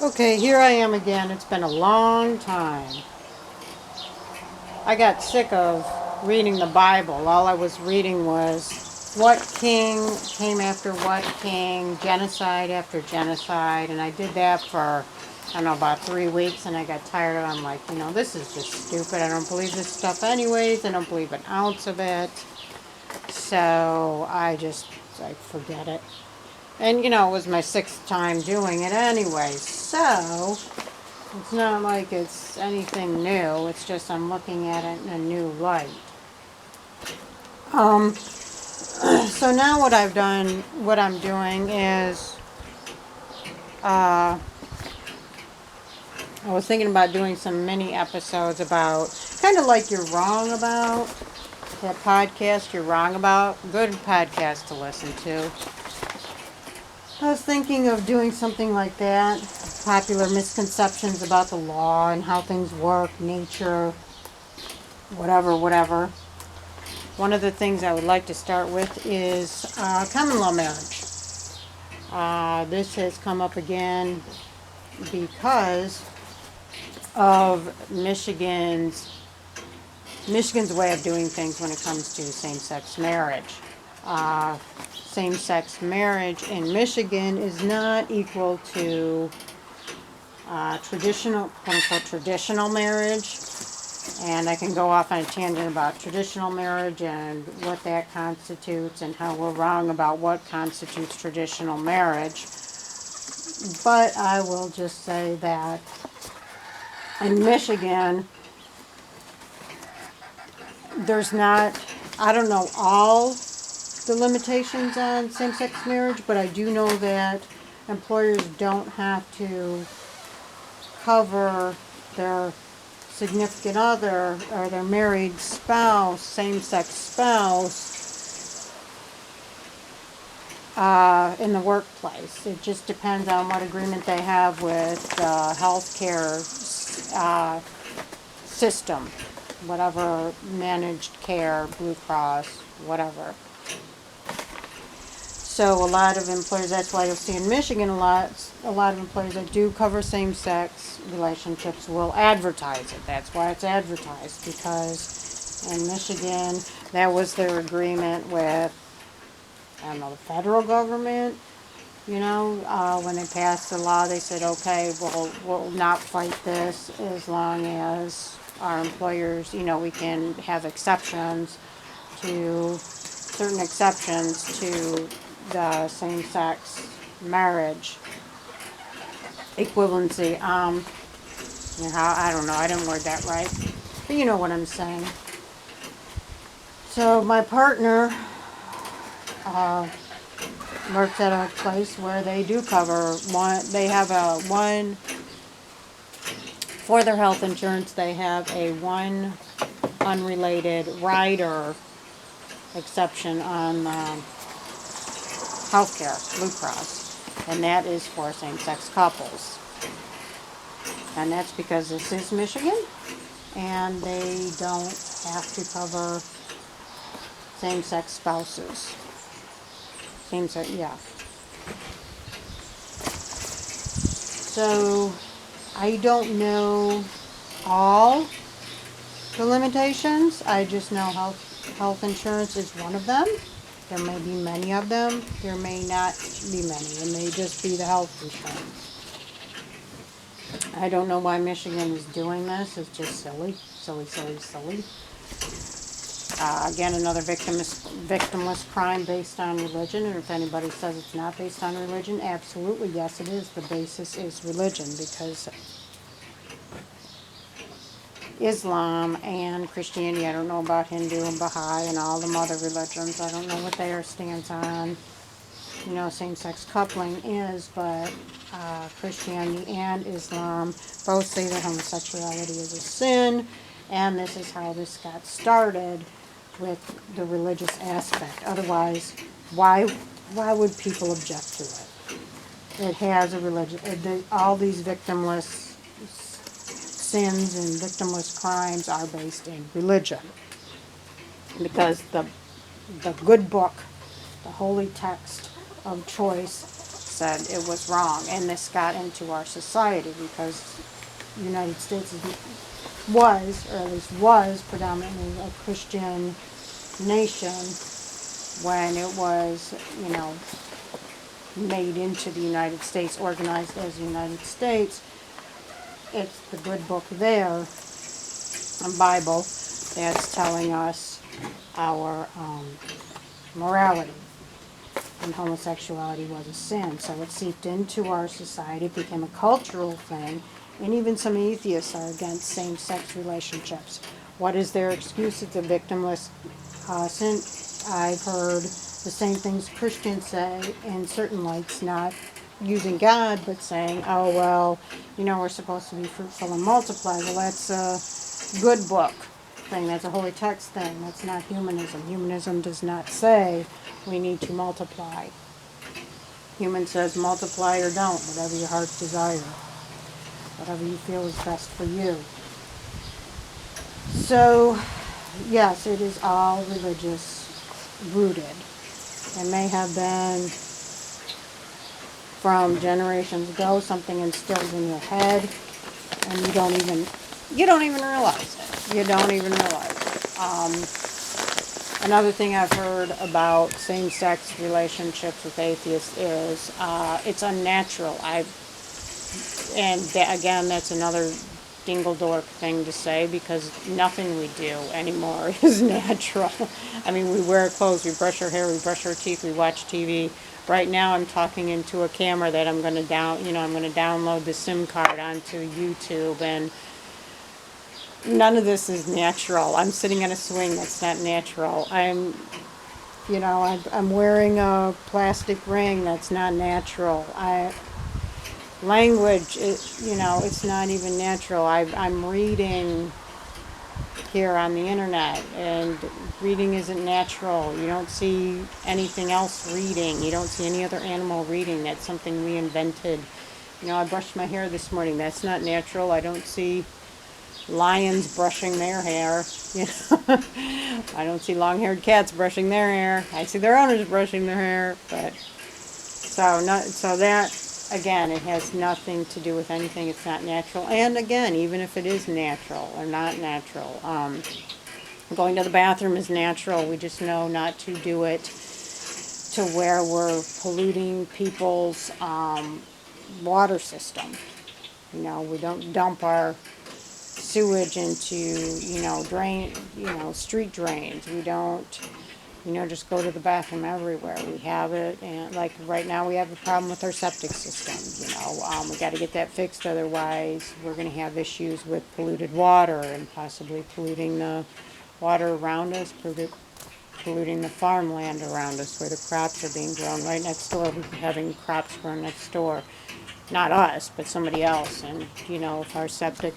Okay, here I am again. It's been a long time. I got sick of reading the Bible. All I was reading was what king came after what king, genocide after genocide, and I did that for, I don't know, about 3 weeks, and I got tired of it. I'm like, this is just stupid. I don't believe this stuff anyways. I don't believe an ounce of it. So I forget it. And, it was my sixth time doing it anyway. So it's not like it's anything new. It's just I'm looking at it in a new light. So now what I'm doing is, I was thinking about doing some mini episodes about kind of like you're wrong about that podcast you're wrong about. Good podcast to listen to. I was thinking of doing something like that. Popular misconceptions about the law and how things work, nature, whatever. One of the things I would like to start with is common law marriage. This has come up again because of Michigan's way of doing things when it comes to same-sex marriage. Same-sex marriage in Michigan is not equal to traditional, quote-unquote, traditional marriage. And I can go off on a tangent about traditional marriage and what that constitutes and how we're wrong about what constitutes traditional marriage. But I will just say that in Michigan, there's not, I don't know all the limitations on same-sex marriage, but I do know that employers don't have to cover their significant other or their married spouse, same-sex spouse, in the workplace. It just depends on what agreement they have with the healthcare system, whatever managed care, Blue Cross, whatever. So a lot of employers, that's why you'll see in Michigan a lot of employers that do cover same-sex relationships will advertise it. That's why it's advertised, because in Michigan, that was their agreement with, I don't know, the federal government. When they passed the law, they said, okay, we'll not fight this as long as our employers, we can have certain exceptions to the same-sex marriage equivalency. I don't know, I didn't word that right, but you know what I'm saying. So my partner works at a place where they do cover they have for their health insurance, they have a one unrelated rider exception on healthcare, Blue Cross, and that is for same-sex couples. And that's because this is Michigan, and they don't have to cover same-sex spouses. Same-sex, yeah. So, I don't know all the limitations. I just know health insurance is one of them. There may be many of them. There may not be many. It may just be the health insurance. I don't know why Michigan is doing this. It's just silly. Again, another victimless crime based on religion. And if anybody says it's not based on religion, absolutely, yes, it is. The basis is religion, because Islam and Christianity, I don't know about Hindu and Baha'i and all them other religions. I don't know what their stance on, same-sex coupling is, but Christianity and Islam both say that homosexuality is a sin, and this is how this got started with the religious aspect. Otherwise, why would people object to it? It has a religion. All these victimless sins and victimless crimes are based in religion, because the good book, the holy text of choice, said it was wrong. And this got into our society because the United States was, or at least was, predominantly a Christian nation when it was, made into the United States, organized as the United States. It's the good book there, a Bible, that's telling us our morality. And homosexuality was a sin. So it seeped into our society, it became a cultural thing, and even some atheists are against same-sex relationships. What is their excuse? It's a victimless sin. I've heard the same things Christians say in certain lights, not using God, but saying, oh, well, we're supposed to be fruitful and multiply. Well, that's a good book thing. That's a holy text thing. That's not humanism. Humanism does not say we need to multiply. Human says multiply or don't, whatever your heart's desire, whatever you feel is best for you. So, yes, it is all religious rooted. It may have been from generations ago, something instilled in your head, and you don't even realize it. You don't even realize it. Another thing I've heard about same-sex relationships with atheists is it's unnatural. Again, that's another dingle-dork thing to say, because nothing we do anymore is natural. I mean, we wear clothes, we brush our hair, we brush our teeth, we watch TV. Right now, I'm talking into a camera that I'm going to download the SIM card onto YouTube, and none of this is natural. I'm sitting on a swing. That's not natural. I'm wearing a plastic ring. That's not natural. Language, it's not even natural. I'm reading here on the internet, and reading isn't natural. You don't see anything else reading. You don't see any other animal reading. That's something we invented. I brushed my hair this morning. That's not natural. I don't see lions brushing their hair. I don't see long-haired cats brushing their hair. I see their owners brushing their hair, but so that, again, it has nothing to do with anything. It's not natural. And again, even if it is natural or not natural, going to the bathroom is natural. We just know not to do it to where we're polluting people's water system. We don't dump our sewage into, street drains. We don't, just go to the bathroom everywhere. We have it, and like right now we have a problem with our septic system. We got to get that fixed, otherwise we're going to have issues with polluted water and possibly polluting the water around us, polluting the farmland around us where the crops are being grown. Right next door, we're having crops grown next door. Not us, but somebody else. And, if our septic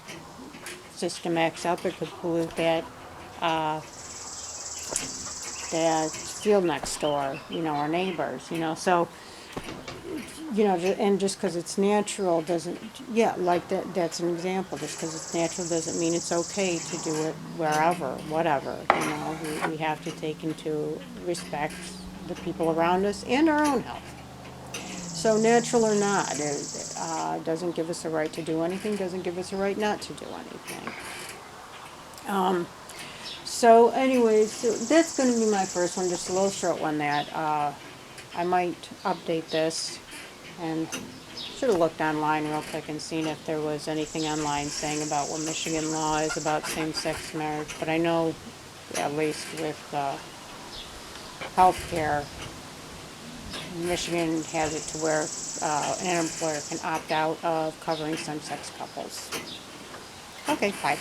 system acts up, it could pollute that field next door, our neighbors, so, and just because it's natural doesn't, like that's an example. Just because it's natural doesn't mean it's okay to do it wherever, whatever, we have to take into respect the people around us and our own health. So natural or not, it doesn't give us a right to do anything, doesn't give us a right not to do anything. So anyways, so that's going to be my first one, just a little short one that I might update this, and should have looked online real quick and seen if there was anything online saying about what Michigan law is about same-sex marriage, but I know at least with health care, Michigan has it to where an employer can opt out of covering same-sex couples. Okay, bye.